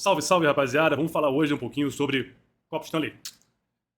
Salve, salve, rapaziada. Vamos falar hoje um pouquinho sobre copo Stanley.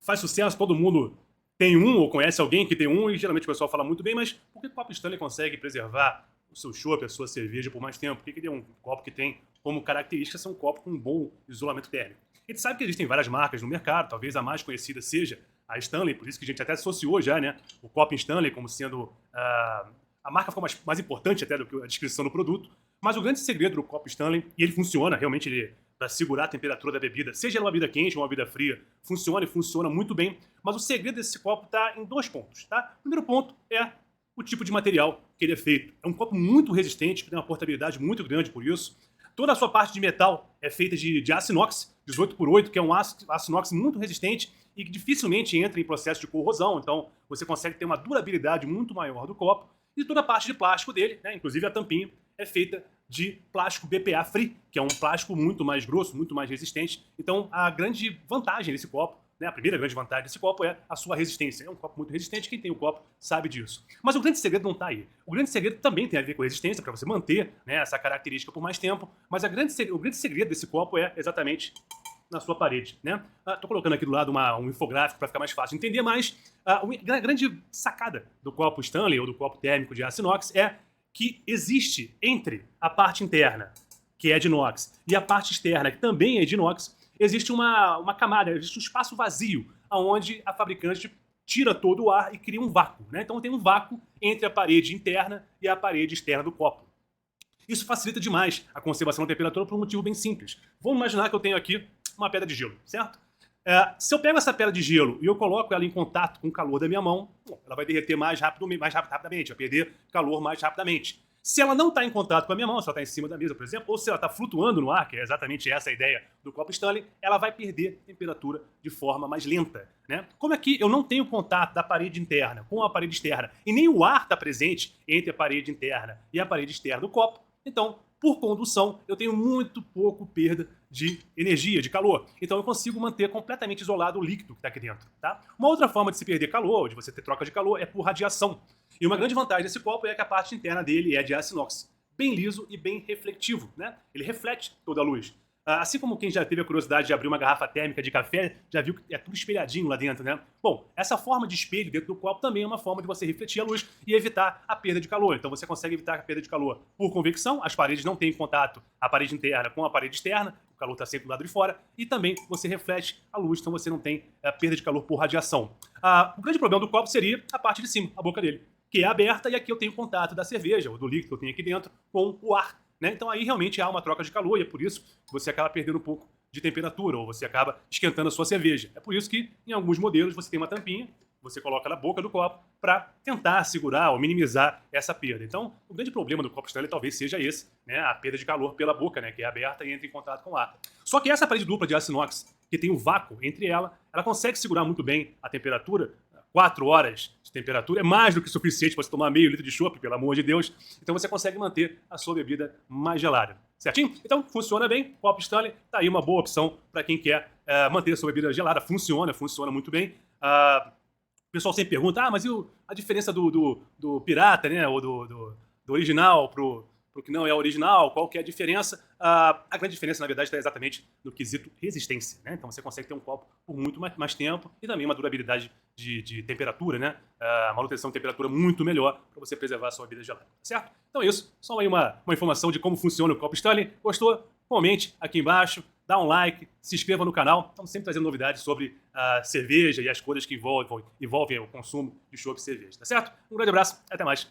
Faz sucesso, todo mundo tem um ou conhece alguém que tem um e geralmente o pessoal fala muito bem, mas por que o copo Stanley consegue preservar o seu chopp, a sua cerveja por mais tempo? Por que ele é um copo que tem como característica ser um copo com um bom isolamento térmico? A gente sabe que existem várias marcas no mercado, talvez a mais conhecida seja a Stanley, por isso que a gente até associou já, né, o copo Stanley como sendo a marca ficou mais importante até do que a descrição do produto. Mas o grande segredo do copo Stanley, e ele funciona, realmente ele para segurar a temperatura da bebida, seja ela uma bebida quente ou uma bebida fria, funciona e funciona muito bem. Mas o segredo desse copo está em dois pontos, tá? O primeiro ponto é o tipo de material que ele é feito. É um copo muito resistente, que tem uma portabilidade muito grande por isso. Toda a sua parte de metal é feita de aço inox, 18x8, que é um aço inox muito resistente e que dificilmente entra em processo de corrosão. Então você consegue ter uma durabilidade muito maior do copo. E toda a parte de plástico dele, né, inclusive a tampinha, é feita de plástico BPA Free, que é um plástico muito mais grosso, muito mais resistente. Então, a grande vantagem desse copo, né, a primeira grande vantagem desse copo é a sua resistência. É um copo muito resistente, quem tem o copo sabe disso. Mas o grande segredo não está aí. O grande segredo também tem a ver com resistência, para você manter, né, essa característica por mais tempo. Mas o grande segredo desse copo é exatamente na sua parede, né? Tô colocando aqui do lado um infográfico para ficar mais fácil de entender, mas a grande sacada do copo Stanley ou do copo térmico de aço inox é que existe entre a parte interna, que é de inox, e a parte externa, que também é de inox, existe uma camada, existe um espaço vazio, onde a fabricante tira todo o ar e cria um vácuo, né? Então tem um vácuo entre a parede interna e a parede externa do copo. Isso facilita demais a conservação da temperatura por um motivo bem simples. Vamos imaginar que eu tenho aqui uma pedra de gelo, certo? Se eu pego essa pedra de gelo e eu coloco ela em contato com o calor da minha mão, ela vai derreter mais rapidamente, vai perder calor mais rapidamente. Se ela não está em contato com a minha mão, se ela está em cima da mesa, por exemplo, ou se ela está flutuando no ar, que é exatamente essa a ideia do copo Stanley, ela vai perder temperatura de forma mais lenta, né? Como aqui eu não tenho contato da parede interna com a parede externa e nem o ar está presente entre a parede interna e a parede externa do copo, então, por condução, eu tenho muito pouco perda de energia, de calor. Então eu consigo manter completamente isolado o líquido que está aqui dentro, tá? Uma outra forma de se perder calor, de você ter troca de calor, é por radiação. E uma grande vantagem desse copo é que a parte interna dele é de aço inox, bem liso e bem refletivo, né? Ele reflete toda a luz. Assim como quem já teve a curiosidade de abrir uma garrafa térmica de café, já viu que é tudo espelhadinho lá dentro, né? Bom, essa forma de espelho dentro do copo também é uma forma de você refletir a luz e evitar a perda de calor. Então você consegue evitar a perda de calor por convecção, as paredes não têm contato, a parede interna com a parede externa, o calor está sempre do lado de fora, e também você reflete a luz, então você não tem perda de calor por radiação. O grande problema do copo seria a parte de cima, a boca dele, que é aberta, e aqui eu tenho contato da cerveja, ou do líquido que eu tenho aqui dentro, com o ar. Né? Então aí realmente há uma troca de calor e é por isso que você acaba perdendo um pouco de temperatura ou você acaba esquentando a sua cerveja. É por isso que em alguns modelos você tem uma tampinha, você coloca na boca do copo para tentar segurar ou minimizar essa perda. Então o grande problema do copo Stanley talvez seja esse, né? A perda de calor pela boca, né? Que é aberta e entra em contato com o ar. Só que essa parede dupla de aço inox, que tem um vácuo entre ela consegue segurar muito bem a temperatura. 4 horas de temperatura é mais do que suficiente para você tomar meio litro de chopp, pelo amor de Deus. Então você consegue manter a sua bebida mais gelada. Certinho? Então funciona bem. Copo Stanley tá aí uma boa opção para quem quer manter a sua bebida gelada. Funciona muito bem. O pessoal sempre pergunta, mas e a diferença do pirata, né? Ou do original pro que não é original, qual que é a diferença? A grande diferença, na verdade, está exatamente no quesito resistência, né? Então você consegue ter um copo por muito mais tempo e também uma durabilidade de temperatura, né? Manutenção de temperatura muito melhor para você preservar a sua bebida gelada, certo? Então é isso, só aí uma informação de como funciona o copo Stanley. Gostou? Comente aqui embaixo, dá um like, se inscreva no canal. Estamos sempre trazendo novidades sobre a cerveja e as coisas que envolvem o consumo de chopp e cerveja, tá certo? Um grande abraço, até mais.